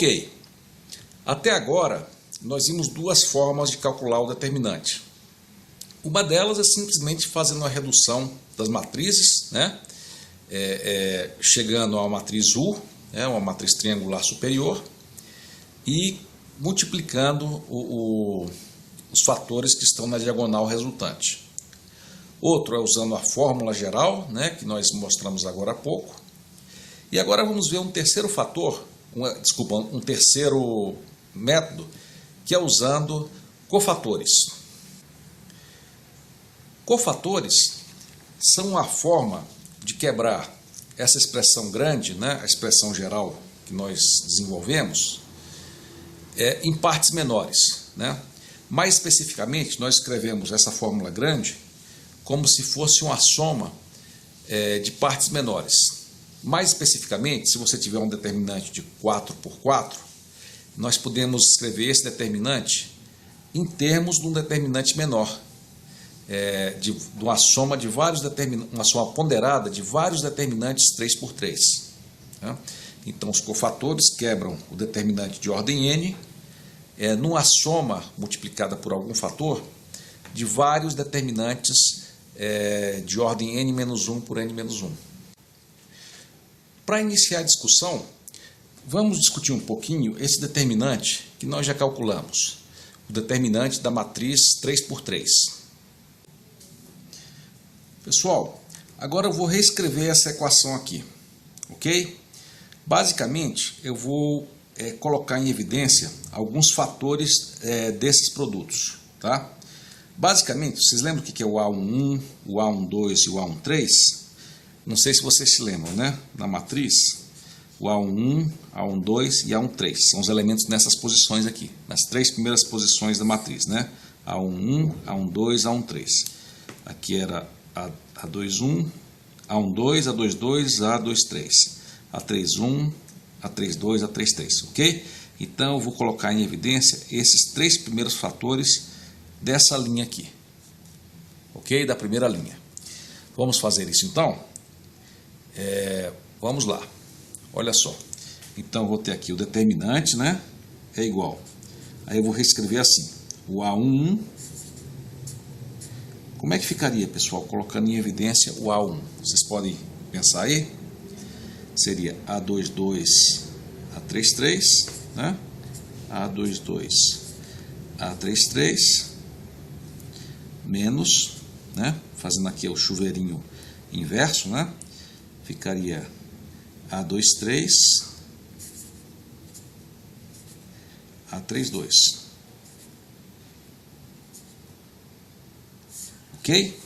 Ok, até agora nós vimos duas formas de calcular o determinante. Uma delas é simplesmente fazendo a redução das matrizes, né? Chegando a uma matriz U, uma matriz triangular superior, e multiplicando os fatores que estão na diagonal resultante. Outro é usando a fórmula geral, né, que nós mostramos agora há pouco. E agora vamos ver um terceiro fator, um terceiro método, que é usando cofatores. Cofatores são a forma de quebrar essa expressão grande, né, a expressão geral que nós desenvolvemos, em partes menores, né? Mais especificamente, nós escrevemos essa fórmula grande como se fosse uma soma de partes menores. Mais especificamente, se você tiver um determinante de 4 por 4, nós podemos escrever esse determinante em termos de um determinante menor, de uma soma de vários determinantes, uma soma ponderada de vários determinantes 3 por 3. Tá? Então, os cofatores quebram o determinante de ordem n numa soma multiplicada por algum fator de vários determinantes de ordem n-1 por n-1. Para iniciar a discussão, vamos discutir um pouquinho esse determinante que nós já calculamos, o determinante da matriz 3 por 3. Pessoal, agora eu vou reescrever essa equação aqui, ok? Basicamente, eu vou colocar em evidência alguns fatores desses produtos, tá? Basicamente, vocês lembram o que é o A11, o A12 e o A13? Não sei se vocês se lembram, né? Na matriz, o A11, A12 e A13 são os elementos nessas posições aqui, nas três primeiras posições da matriz, né? A11, A12, A13. Aqui era A21, A12, A22, A23, A31, A32, A33, ok? Então, eu vou colocar em evidência esses três primeiros fatores dessa linha aqui, ok? Da primeira linha. Vamos fazer isso então? Vamos lá. Olha só. Então, eu vou ter aqui o determinante, né? É igual. Aí eu vou reescrever assim. O A11. Como é que ficaria, pessoal, colocando em evidência o A1? Vocês podem pensar aí? Seria A22, A33, né? A22, A33, menos, né? Fazendo aqui o chuveirinho inverso, né? Ficaria A23, A32. Ok?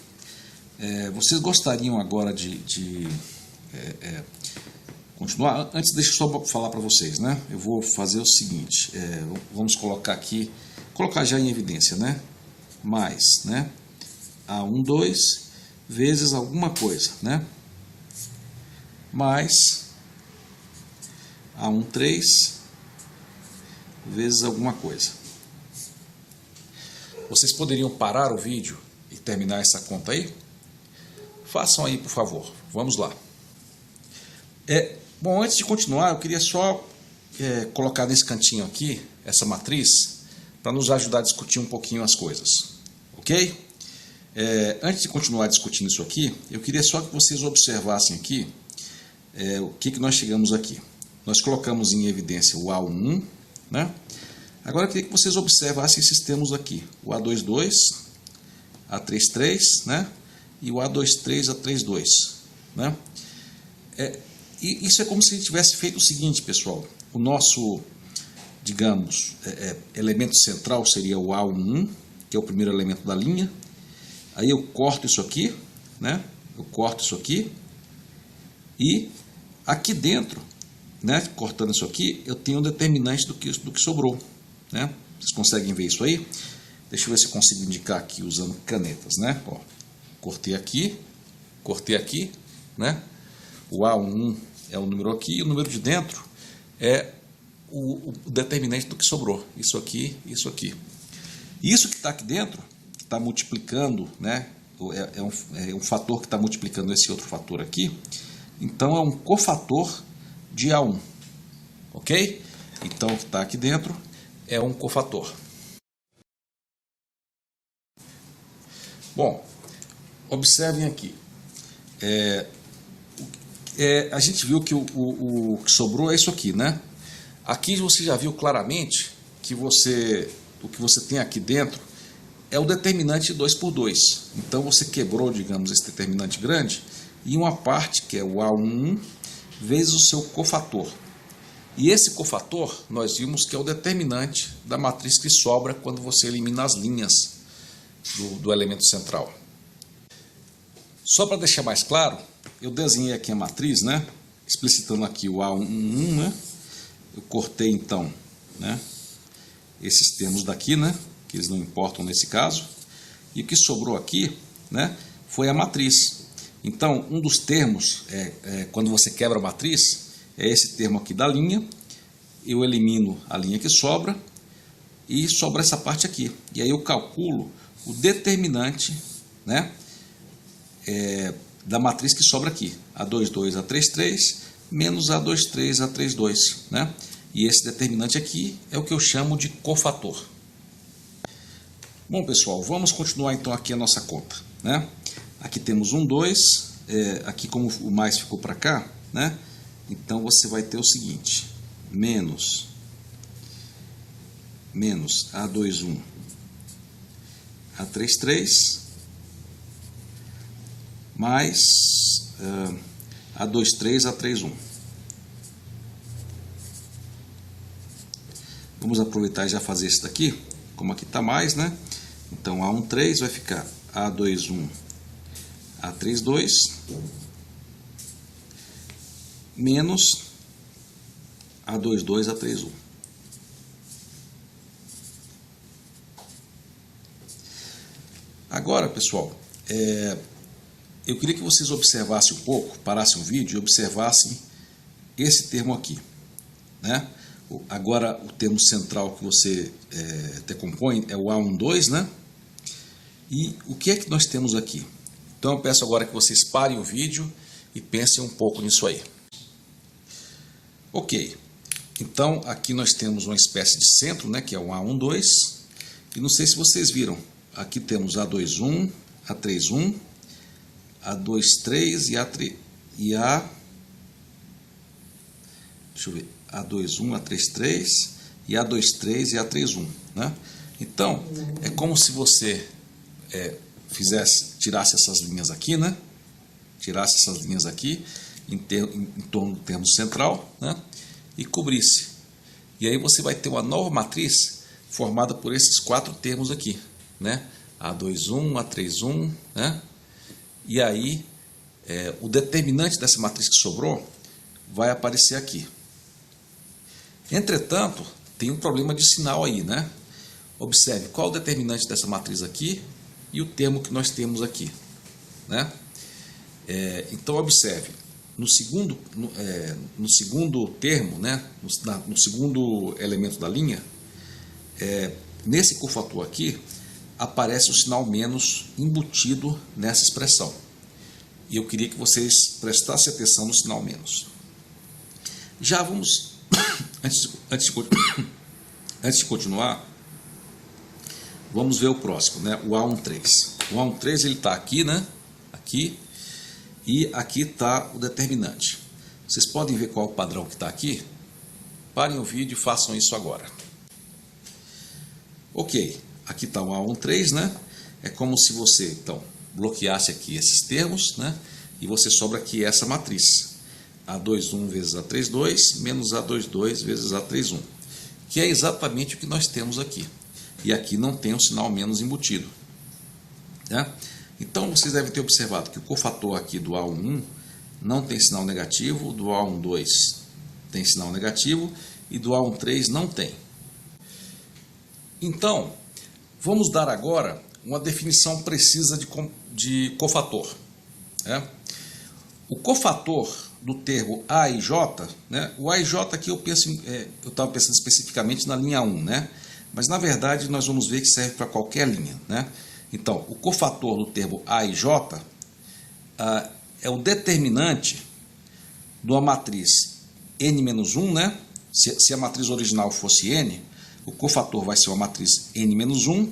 Vocês gostariam agora de continuar? Antes, deixa eu só falar para vocês, né? Eu vou fazer o seguinte, vamos colocar aqui, colocar já em evidência, né? Mais, né? A12 vezes alguma coisa, né? Mais A13 vezes alguma coisa. Vocês poderiam parar o vídeo e terminar essa conta aí? Façam aí, por favor. Vamos lá. Bom, antes de continuar, eu queria só colocar nesse cantinho aqui, essa matriz, para nos ajudar a discutir um pouquinho as coisas. Ok? Antes de continuar discutindo isso aqui, eu queria só que vocês observassem aqui o que nós chegamos aqui. Nós colocamos em evidência o A11, né? Agora eu queria que vocês observassem esses termos aqui. O A22, A33, né? E o A23, A32, né? E isso é como se a gente tivesse feito o seguinte, pessoal. O nosso, digamos, elemento central seria o A11, que é o primeiro elemento da linha. Aí eu corto isso aqui, né? Eu corto isso aqui. E aqui dentro, né? Cortando isso aqui, eu tenho um determinante do que sobrou, né? Vocês conseguem ver isso aí? Deixa eu ver se eu consigo indicar aqui usando canetas, né? Ó, cortei aqui, né? O A1 é o número aqui, e o número de dentro é o determinante do que sobrou. Isso aqui, isso aqui. Isso que está aqui dentro, que está multiplicando, né? É um fator que está multiplicando esse outro fator aqui. Então, é um cofator de A1. Ok? Então, o que está aqui dentro é um cofator. Bom, observem aqui. A gente viu que o que sobrou é isso aqui, né? Aqui você já viu claramente que o que você tem aqui dentro é o determinante 2×2. Então você quebrou, digamos, esse determinante grande em uma parte que é o A11 vezes o seu cofator. E esse cofator nós vimos que é o determinante da matriz que sobra quando você elimina as linhas do elemento central. Só para deixar mais claro, eu desenhei aqui a matriz, né? Explicitando aqui o A11, né? Eu cortei então, né, esses termos daqui, né, que eles não importam nesse caso, e o que sobrou aqui, né, foi a matriz. Então, um dos termos, quando você quebra a matriz, é esse termo aqui da linha. Eu elimino a linha que sobra e sobra essa parte aqui. E aí eu calculo o determinante, né, da matriz que sobra aqui, A22, A33, menos A23, A32, né? E esse determinante aqui é o que eu chamo de cofator. Bom, pessoal, vamos continuar então aqui a nossa conta, né? Aqui temos 1, 2, aqui como o mais ficou para cá, né? Então você vai ter o seguinte, menos A21, A33, mais A23, A31. Vamos aproveitar e já fazer isso daqui, como aqui está mais, né? Então A13 vai ficar A21, A32, menos A22, A31. Agora, pessoal, eu queria que vocês observassem um pouco, parassem o vídeo e observassem esse termo aqui, né? Agora, o termo central que você decompõe é o A12, né? E o que é que nós temos aqui? Então, eu peço agora que vocês parem o vídeo e pensem um pouco nisso aí. Ok, então aqui nós temos uma espécie de centro, né, que é o A12. E não sei se vocês viram, aqui temos A21, A31, A23 deixa eu ver, A21, A33 e A23 e A31, né? Então, é como se você tirasse essas linhas aqui, né? Tirasse essas linhas aqui em torno do termo central, né? E cobrisse. E aí você vai ter uma nova matriz formada por esses 4 termos aqui, né? A21, A31, né? E aí o determinante dessa matriz que sobrou vai aparecer aqui. Entretanto, tem um problema de sinal aí, né? Observe qual é o determinante dessa matriz aqui e o termo que nós temos aqui, né? Então, observe, no segundo termo, né? No segundo elemento da linha, nesse cofator aqui, aparece o sinal menos embutido nessa expressão. E eu queria que vocês prestassem atenção no sinal menos. Já vamos... Antes de continuar, vamos ver o próximo, né? O A13. O A13 ele está aqui, né? Aqui. E aqui está o determinante. Vocês podem ver qual é o padrão que está aqui? Parem o vídeo e façam isso agora. Ok, aqui está o A13, né? É como se você, então, bloqueasse aqui esses termos, né? E você sobra aqui essa matriz. A21 vezes A32 menos A22 vezes A31, que é exatamente o que nós temos aqui. E aqui não tem o sinal menos embutido, né? Então vocês devem ter observado que o cofator aqui do A11 não tem sinal negativo, do A12 tem sinal negativo e do A13 não tem. Então, vamos dar agora uma definição precisa de cofator, né? O cofator do termo A e J, né? O A e J aqui eu estava pensando especificamente na linha 1, né? Mas na verdade nós vamos ver que serve para qualquer linha, né? Então, o cofator do termo A e J é o determinante de uma matriz N-1, né? Se a matriz original fosse n, o cofator vai ser uma matriz n-1,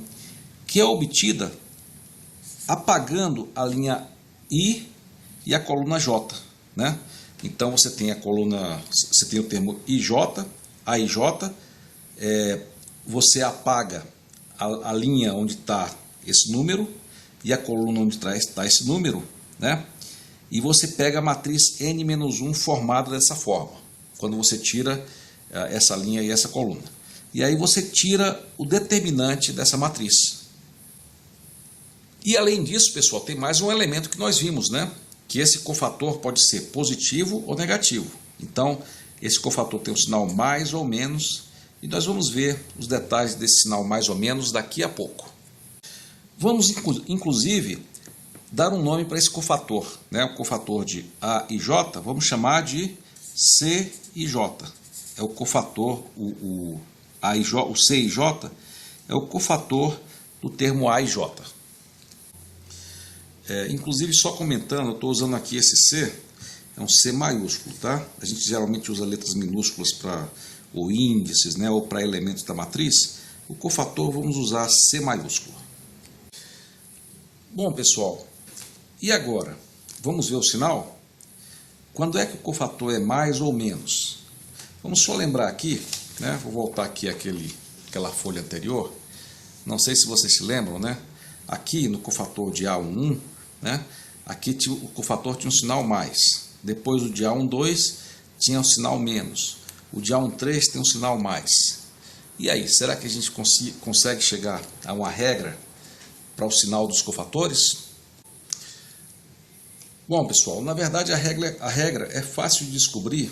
que é obtida apagando a linha I e a coluna J, né? Então você tem a coluna, você tem o termo IJ, AIJ, você apaga a linha onde está esse número e a coluna onde está esse número, né? E você pega a matriz n-1 formada dessa forma, quando você tira essa linha e essa coluna. E aí você tira o determinante dessa matriz. E além disso, pessoal, tem mais um elemento que nós vimos, né? Que esse cofator pode ser positivo ou negativo. Então, esse cofator tem um sinal mais ou menos, e nós vamos ver os detalhes desse sinal mais ou menos daqui a pouco. Vamos, inclusive, dar um nome para esse cofator, né? O cofator de A e J, vamos chamar de C e J. É o cofator, o C e J é o cofator do termo A e J. Inclusive, só comentando, eu estou usando aqui esse C, é um C maiúsculo, tá? A gente geralmente usa letras minúsculas para ou índices, né, ou para elementos da matriz. O cofator vamos usar C maiúsculo. Bom, pessoal, e agora? Vamos ver o sinal? Quando é que o cofator é mais ou menos? Vamos só lembrar aqui, né? Vou voltar aqui aquela folha anterior. Não sei se vocês se lembram, né? Aqui no cofator de A11, né? Aqui o cofator tinha um sinal mais. Depois o de A12 tinha um sinal menos. O de A13 tem um sinal mais. E aí, será que a gente consegue chegar a uma regra para o sinal dos cofatores? Bom, pessoal, na verdade a regra é fácil de descobrir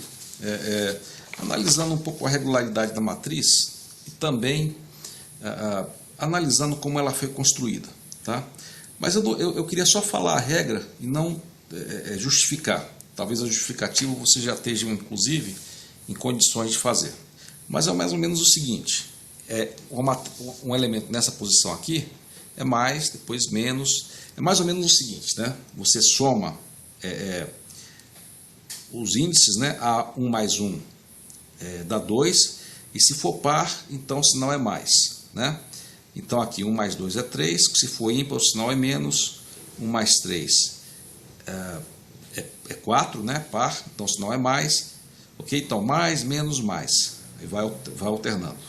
analisando um pouco a regularidade da matriz e também analisando como ela foi construída, tá? Mas eu queria só falar a regra e não justificar. Talvez a justificativa você já esteja, inclusive, em condições de fazer. Mas é mais ou menos o seguinte, um elemento nessa posição aqui é mais, depois menos, é mais ou menos o seguinte, né? Você soma os índices, né? A1 mais 1 dá 2, e se for par, então o sinal é mais, né? Então aqui 1 mais 2 é 3, se for ímpar o sinal é menos, 1 mais 3 é 4, né? Par, então o sinal é mais, ok? Então mais, menos, mais, aí vai alternando,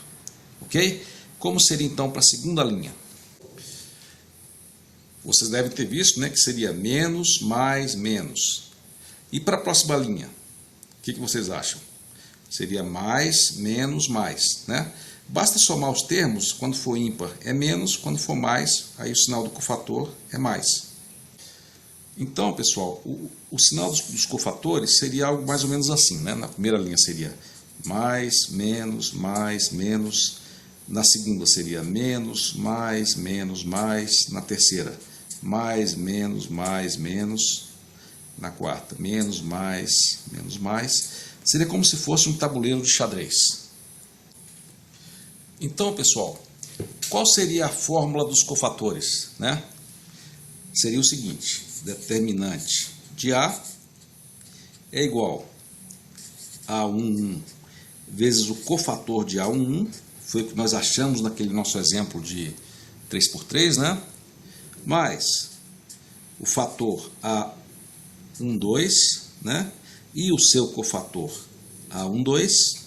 ok? Como seria então para a segunda linha? Vocês devem ter visto, né, que seria menos, mais, menos. E para a próxima linha? O que vocês acham? Seria mais, menos, mais, né? Basta somar os termos, quando for ímpar é menos, quando for mais, aí o sinal do cofator é mais. Então, pessoal, o sinal dos cofatores seria algo mais ou menos assim, né? Na primeira linha seria mais, menos, mais, menos. Na segunda seria menos, mais, menos, mais. Na terceira, mais, menos, mais, menos. Na quarta, menos, mais, menos, mais. Seria como se fosse um tabuleiro de xadrez. Então, pessoal, qual seria a fórmula dos cofatores, né? Seria o seguinte, determinante de A é igual a A11 vezes o cofator de A11, foi o que nós achamos naquele nosso exemplo de 3×3, né? Mais o fator A12, né? E o seu cofator A12,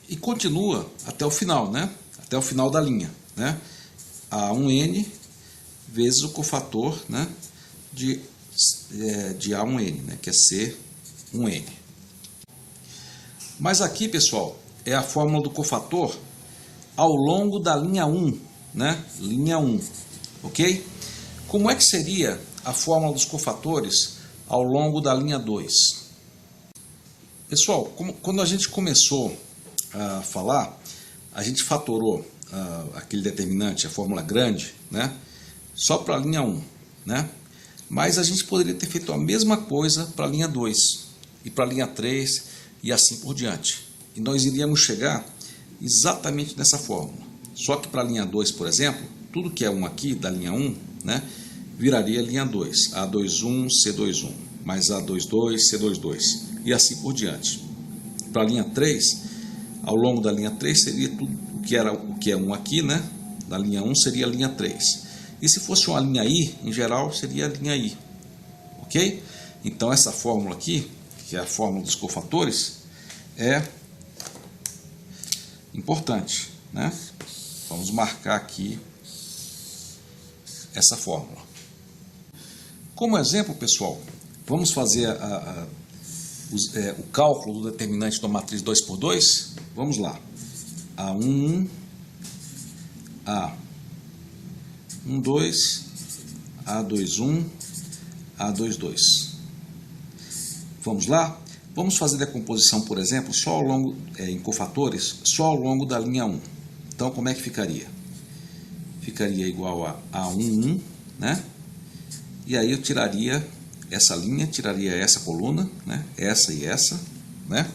e continua até o final, né? Até o final da linha, né? A1N vezes o cofator, né? de A1N, né? Que é C1N. Mas aqui, pessoal, é a fórmula do cofator ao longo da linha 1, né? Linha 1, ok? Como é que seria a fórmula dos cofatores ao longo da linha 2? Pessoal, quando a gente começou a falar, a gente fatorou aquele determinante, a fórmula grande, né? Só para a linha 1, né? Mas a gente poderia ter feito a mesma coisa para a linha 2 e para a linha 3 e assim por diante. E nós iríamos chegar exatamente nessa fórmula. Só que para a linha 2, por exemplo, tudo que é 1 aqui da linha 1, né, viraria linha 2, A21, C21, mais A22, C22 e assim por diante. para a linha 3, ao longo da linha 3 seria tudo o que é 1 aqui, né? Da linha 1 seria a linha 3. E se fosse uma linha I, em geral, seria a linha I. Ok? Então essa fórmula aqui, que é a fórmula dos cofatores, é importante, né? Vamos marcar aqui essa fórmula. Como exemplo, pessoal, vamos fazer o cálculo do determinante da matriz 2 por 2. Vamos lá. A11, A12, A21, A22. Vamos lá? Vamos fazer decomposição, por exemplo, só ao longo, em cofatores, só ao longo da linha 1. Então, como é que ficaria? Ficaria igual a A11, né? E aí eu tiraria essa linha, tiraria essa coluna, né? Essa e essa, né?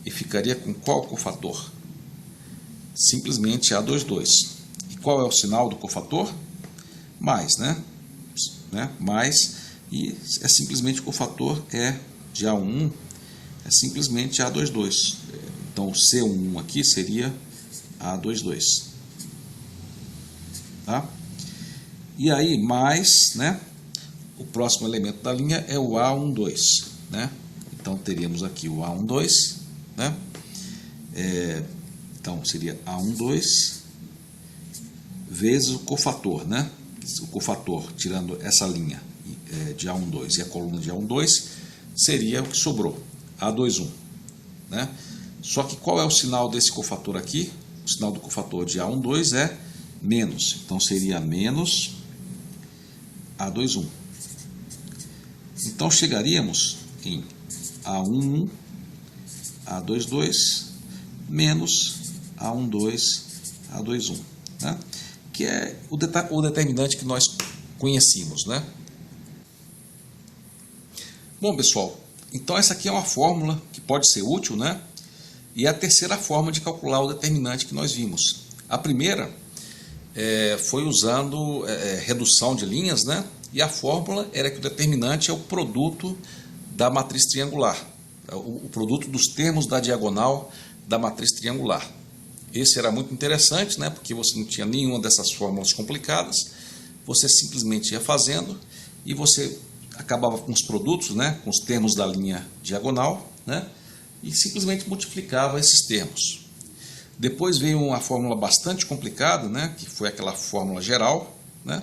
E ficaria com qual cofator? Simplesmente A22. E qual é o sinal do cofator? Mais, né? Mais, e é simplesmente o cofator de A11, é simplesmente A22. Então o C11 aqui seria A22. Tá? E aí, mais, né? O próximo elemento da linha é o A12, né? Então teríamos aqui o A12, né? Então seria A12 vezes o cofator, né? O cofator, tirando essa linha de A12 e a coluna de A12, seria o que sobrou, A21, né? Só que qual é o sinal desse cofator aqui? O sinal do cofator de A12 é menos, então seria menos A21. Então chegaríamos em A11, A22, menos A12, A21, né? Que é o determinante que nós conhecemos, né? Bom, pessoal, então essa aqui é uma fórmula que pode ser útil, né? E é a terceira forma de calcular o determinante que nós vimos. A primeira foi usando redução de linhas, né? E a fórmula era que o determinante é o produto da matriz triangular, o produto dos termos da diagonal da matriz triangular. Esse era muito interessante, né? Porque você não tinha nenhuma dessas fórmulas complicadas, você simplesmente ia fazendo e você acabava com os produtos, né? Com os termos da linha diagonal, né? E simplesmente multiplicava esses termos. Depois veio uma fórmula bastante complicada, né? Que foi aquela fórmula geral, né?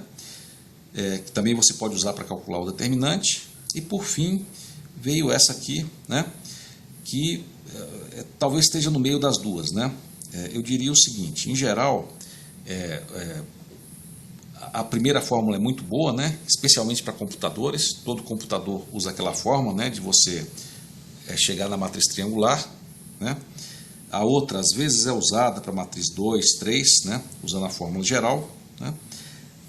Que também você pode usar para calcular o determinante. E por fim veio essa aqui, né? Que talvez esteja no meio das duas, né? Eu diria o seguinte: em geral, a primeira fórmula é muito boa, né? Especialmente para computadores. Todo computador usa aquela fórmula, né? De você chegar na matriz triangular, né? A outra, às vezes, é usada para matriz 2, 3, né? Usando a fórmula geral, né?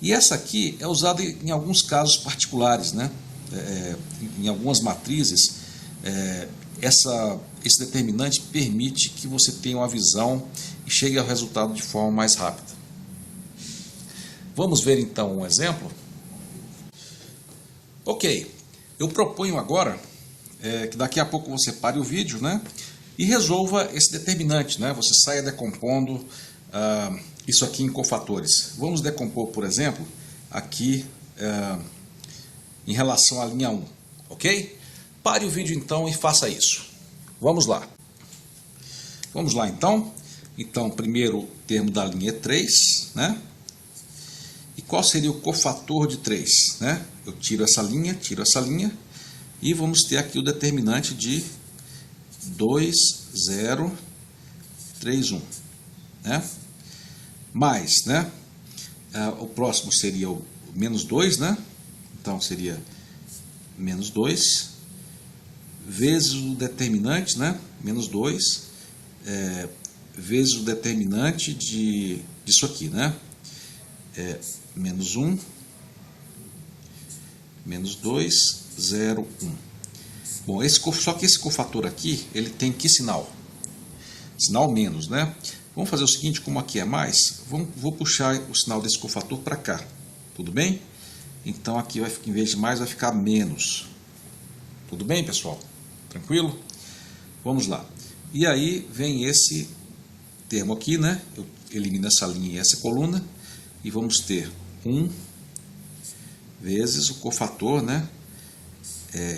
E essa aqui é usada em alguns casos particulares, né? Em algumas matrizes, esse determinante permite que você tenha uma visão e chegue ao resultado de forma mais rápida. Vamos ver então um exemplo? Ok, eu proponho agora que daqui a pouco você pare o vídeo, né? E resolva esse determinante, né? Você saia decompondo isso aqui em cofatores. Vamos decompor, por exemplo, aqui em relação à linha 1, ok? Pare o vídeo então e faça isso. Vamos lá. Vamos lá então. Então, primeiro o termo da linha é 3, né? E qual seria o cofator de 3, né? Eu tiro essa linha e vamos ter aqui o determinante de 2, 0, 3, 1, né? Mais, né? O próximo seria o menos 2, né? Então seria menos 2 vezes o determinante, né? Menos 2 vezes o determinante disso aqui, né? Menos 1, menos 2, 0, 1. Bom, só que esse cofator aqui, ele tem que sinal? Sinal menos, né? Vamos fazer o seguinte, como aqui é mais, vou puxar o sinal desse cofator para cá, tudo bem? Então aqui, em vez de mais, vai ficar menos. Tudo bem, pessoal? Tranquilo? Vamos lá. E aí vem esse termo aqui, né? Eu elimino essa linha e essa coluna, e vamos ter 1 vezes o cofator, né?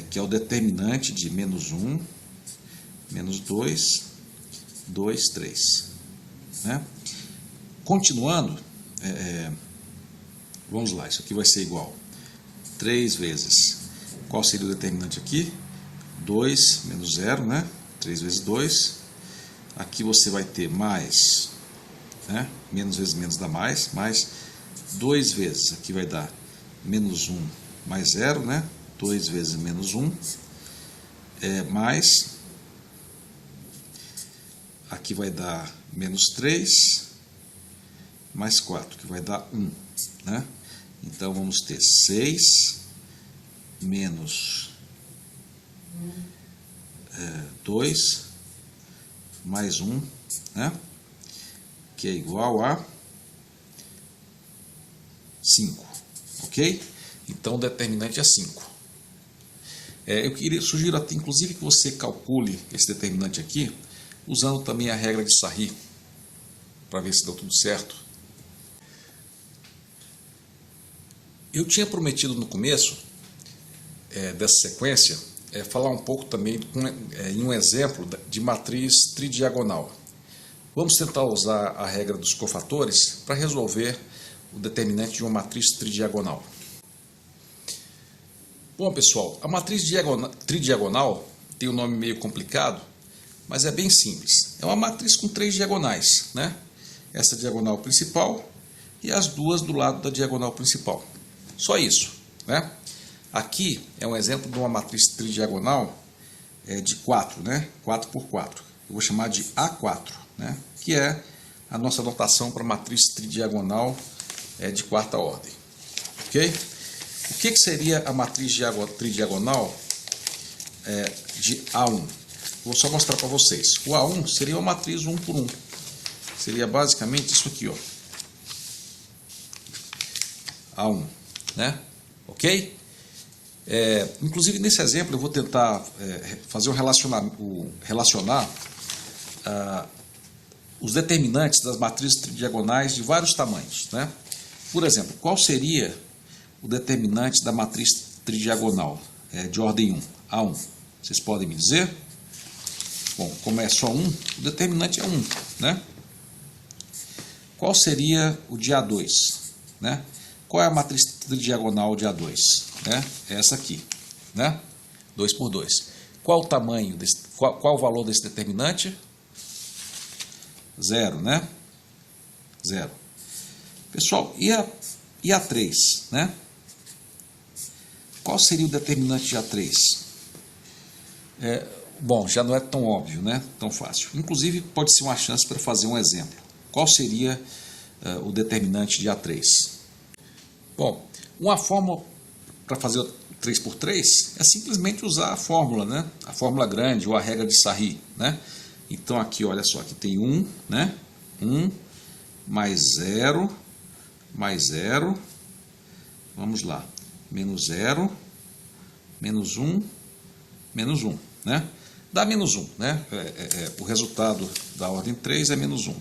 Que é o determinante de menos 1, menos 2, 2, 3. Né? Continuando, vamos lá, isso aqui vai ser igual 3 vezes, qual seria o determinante aqui? 2 menos 0, né? 3 vezes 2. Aqui você vai ter mais, né? Menos vezes menos dá mais 2 vezes, aqui vai dar menos 1 mais 0, né? 2 vezes menos 1, mais, aqui vai dar menos 3, mais 4, que vai dar 1, né? Então, vamos ter 6 menos 2 mais 1, né? Que é igual a 5, ok? Então, o determinante é 5. Eu sugiro até, inclusive, que você calcule esse determinante aqui, usando também a regra de Sarri, para ver se deu tudo certo. Eu tinha prometido no começo dessa sequência falar um pouco também em um exemplo de matriz tridiagonal. Vamos tentar usar a regra dos cofatores para resolver o determinante de uma matriz tridiagonal. Bom, pessoal, a matriz tridiagonal tem um nome meio complicado, mas é bem simples. É uma matriz com 3 diagonais, né? Essa diagonal principal e as duas do lado da diagonal principal. Só isso, né? Aqui é um exemplo de uma matriz tridiagonal de 4, né? 4 por 4. Eu vou chamar de A4, né? Que é a nossa notação para matriz tridiagonal de quarta ordem. Ok? O que seria a matriz tridiagonal de A1? Vou só mostrar para vocês. O A1 seria uma matriz 1 por 1. Seria basicamente isso aqui, ó. A1, né? Ok? Inclusive, nesse exemplo, eu vou tentar fazer relacionar os determinantes das matrizes tridiagonais de vários tamanhos, né? Por exemplo, qual seria o determinante da matriz tridiagonal de ordem 1, A1? Vocês podem me dizer? Bom, como é só 1, o determinante é 1, né? Qual seria o de A2, né? Qual é a matriz tridiagonal de A2? É essa aqui, né? 2 por 2. Qual o tamanho, qual o valor desse determinante? 0, né? 0. Pessoal, e A3, né? Qual seria o determinante de A3? Bom, já não é tão óbvio, né? Tão fácil. Inclusive, pode ser uma chance para fazer um exemplo. Qual seria o determinante de A3? Bom, uma fórmula para fazer 3 por 3 é simplesmente usar a fórmula, né? A fórmula grande ou a regra de Sarri, né? Então, aqui, olha só, aqui tem 1, né? 1 mais 0, mais 0, vamos lá, menos 0, menos 1, menos 1, né? Dá menos 1, né? O resultado da ordem 3 é menos 1.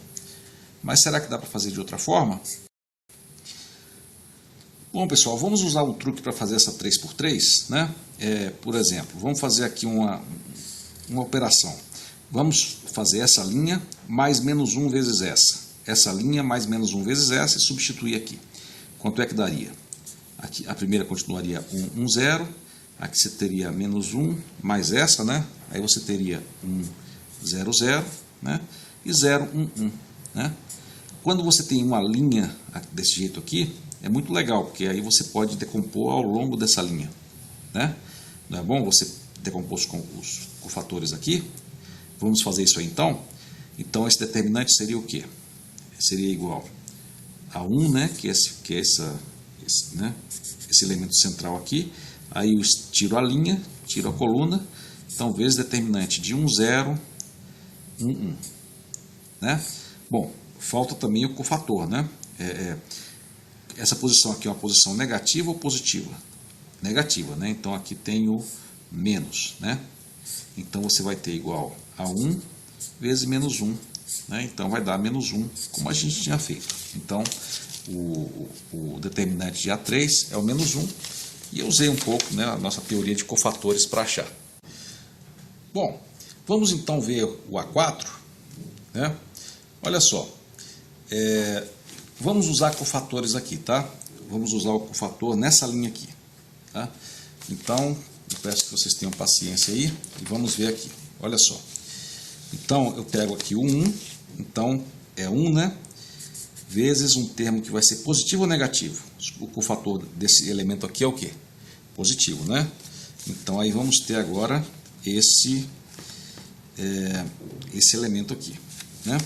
Mas será que dá para fazer de outra forma? Bom, pessoal, vamos usar o truque para fazer essa 3 por 3, né? Por exemplo, vamos fazer aqui uma operação. Vamos fazer essa linha mais menos 1 vezes essa. Essa linha mais menos 1 vezes essa e substituir aqui. Quanto é que daria? Aqui, a primeira continuaria 1, 1, 0. Aqui você teria menos 1 mais essa, né? Aí você teria 1, 0, 0, né? E 0, 1, 1, né? Quando você tem uma linha desse jeito aqui, é muito legal, porque aí você pode decompor ao longo dessa linha, né? Não é bom você decompor os cofatores aqui? Vamos fazer isso aí então? Então esse determinante seria o quê? Seria igual a 1, né? Que é esse elemento central aqui. Aí eu tiro a linha, tiro a coluna. Então, vezes determinante de 1, 0, 1, 1. Né? Bom, falta também o cofator, né? Essa posição aqui é uma posição negativa ou positiva? Negativa, né? Então, aqui tem o menos, né? Então, você vai ter igual a 1 vezes menos 1. Né? Então vai dar menos 1, como a gente tinha feito. Então o determinante de A3 é o menos 1. E eu usei um pouco, né, a nossa teoria de cofatores para achar. Bom, vamos então ver o A4. Né? Olha só, vamos usar cofatores aqui, tá? Vamos usar o cofator nessa linha aqui. Tá? Então, eu peço que vocês tenham paciência aí e vamos ver aqui. Olha só. Então, eu pego aqui o 1, então é 1, né? Vezes um termo que vai ser positivo ou negativo. O cofator desse elemento aqui é o quê? Positivo, né? Então, aí vamos ter agora esse elemento aqui, né?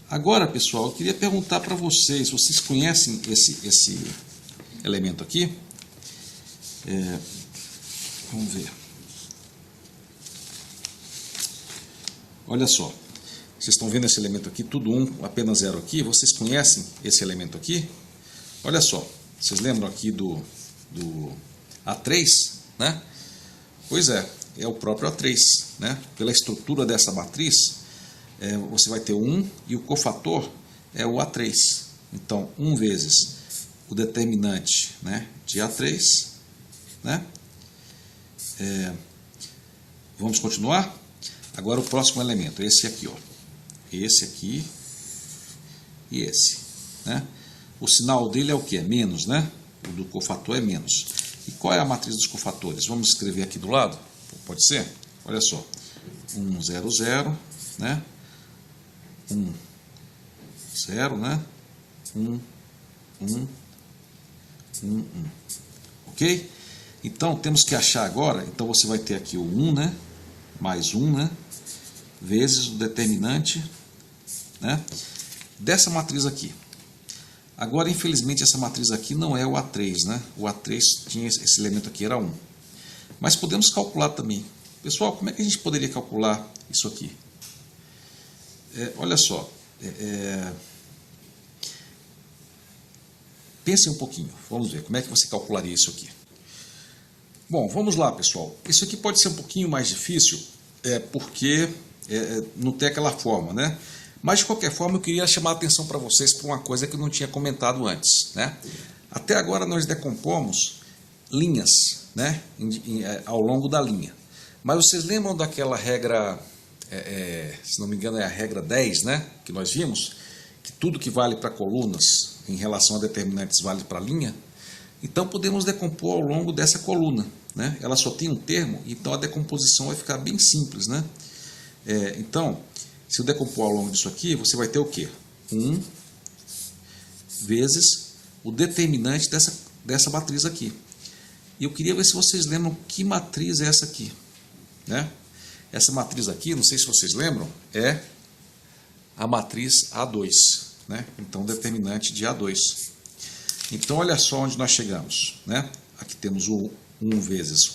Agora, pessoal, eu queria perguntar para vocês conhecem esse elemento aqui? Vamos ver. Olha só, vocês estão vendo esse elemento aqui, tudo 1, apenas 0 aqui. Vocês conhecem esse elemento aqui? Olha só, vocês lembram aqui do A3, né? Pois é o próprio A3, né? Pela estrutura dessa matriz, você vai ter o 1 e o cofator é o A3. Então, 1 vezes o determinante, né, de A3, né? Vamos continuar? Agora o próximo elemento, esse aqui, ó. Esse aqui e esse, né? O sinal dele é o que? É menos, né? O do cofator é menos. E qual é a matriz dos cofatores? Vamos escrever aqui do lado? Pode ser? Olha só. 1, 0, 0, né? 1, 0, né? 1, 1, 1, 1. Ok? Então, temos que achar agora, então você vai ter aqui o 1, né? Mais 1, né? Vezes o determinante, né? Dessa matriz aqui. Agora, infelizmente, essa matriz aqui não é o A3, né? O A3 tinha esse elemento aqui, era 1. Mas podemos calcular também. Pessoal, como é que a gente poderia calcular isso aqui? Olha só. Pensem um pouquinho. Vamos ver como é que você calcularia isso aqui. Bom, vamos lá, pessoal. Isso aqui pode ser um pouquinho mais difícil, porque não tem aquela forma, né? Mas, de qualquer forma, eu queria chamar a atenção para vocês para uma coisa que eu não tinha comentado antes, né? Até agora nós decompomos linhas, né, ao longo da linha. Mas vocês lembram daquela regra, se não me engano é a regra 10, né, que nós vimos? Que tudo que vale para colunas em relação a determinantes vale para linha? Então podemos decompor ao longo dessa coluna, né? Ela só tem um termo, então a decomposição vai ficar bem simples, né? Então, se eu decompor ao longo disso aqui, você vai ter o quê? 1 vezes o determinante dessa matriz aqui. E eu queria ver se vocês lembram que matriz é essa aqui, né? Essa matriz aqui, não sei se vocês lembram, é a matriz A2, né? Então, determinante de A2. Então, olha só onde nós chegamos, né? Aqui temos o 1 vezes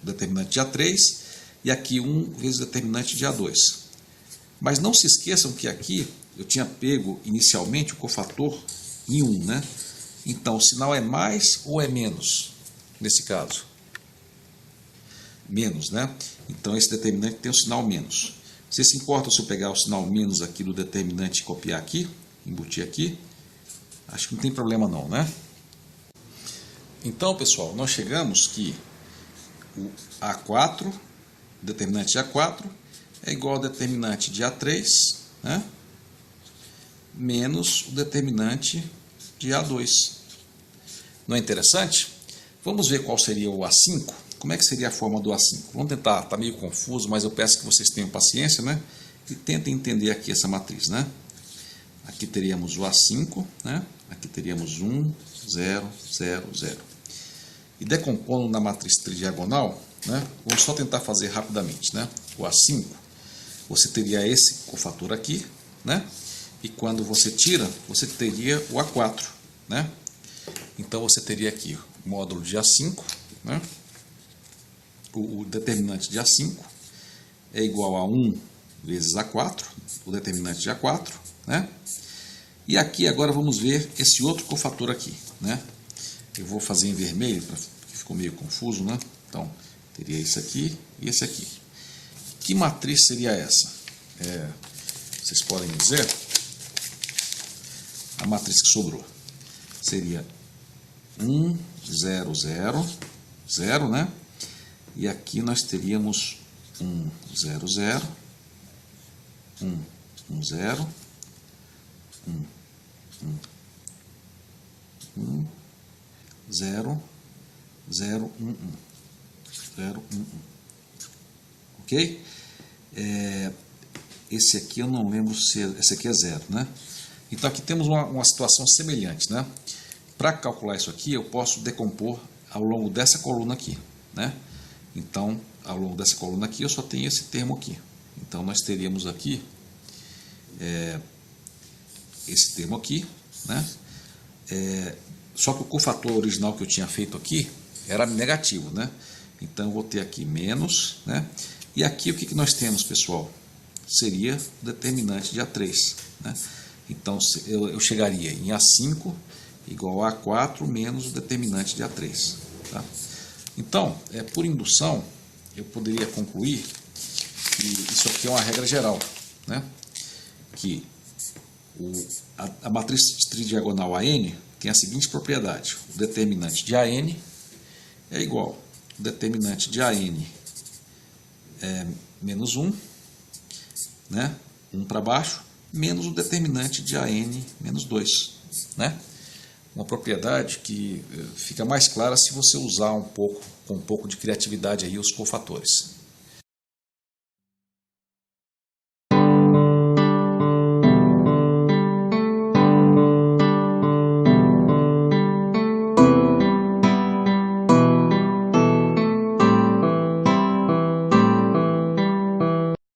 o determinante de A3 e aqui 1 vezes o determinante de A2. Mas não se esqueçam que aqui eu tinha pego inicialmente o cofator em 1, né? Então, o sinal é mais ou é menos nesse caso? Menos, né? Então, esse determinante tem o sinal menos. Você se importa se eu pegar o sinal menos aqui do determinante e copiar aqui? Embutir aqui? Acho que não tem problema não, né? Então, pessoal, nós chegamos que o A4, o determinante de A4, é igual ao determinante de A3, né? Menos o determinante de A2. Não é interessante? Vamos ver qual seria o A5. Como é que seria a forma do A5? Vamos tentar, está meio confuso, mas eu peço que vocês tenham paciência, né? E tentem entender aqui essa matriz, né? Aqui teríamos o A5, né? Aqui teríamos 1, 0, 0, 0. E decompondo na matriz tridiagonal, né? Vamos só tentar fazer rapidamente, né? O A5, você teria esse cofator aqui, né? E quando você tira, você teria o A4, né? Então você teria aqui o módulo de A5, né? O determinante de A5 é igual a 1 vezes A4, o determinante de A4, né? E aqui agora vamos ver esse outro cofator aqui, né? Eu vou fazer em vermelho, porque ficou meio confuso, né? Então, teria esse aqui e esse aqui. Que matriz seria essa? Vocês podem me dizer? A matriz que sobrou seria 1, 0, 0, 0, né? E aqui nós teríamos 1, 0, 0, 1, 1, 0, 1, 1, 1, 0, 0, 1, 1, 0, 1, 1. Ok? Esse aqui eu não lembro se... Esse aqui é 0, né? Então aqui temos uma situação semelhante, né? Para calcular isso aqui, eu posso decompor ao longo dessa coluna aqui, né? Então, ao longo dessa coluna aqui, eu só tenho esse termo aqui. Então, nós teríamos aqui esse termo aqui, né? Só que o cofator original que eu tinha feito aqui era negativo, né? Então, eu vou ter aqui menos, né? E aqui o que nós temos, pessoal? Seria o determinante de A3, né? Então, eu chegaria em A5 igual a A4 menos o determinante de A3. Tá? Então, por indução, eu poderia concluir que isso aqui é uma regra geral, né? Que a matriz tridiagonal AN tem a seguinte propriedade: o determinante de AN é igual ao determinante de AN menos 1, né? 1 para baixo, menos o determinante de AN menos 2, né? Uma propriedade que fica mais clara se você usar com um pouco de criatividade aí os cofatores.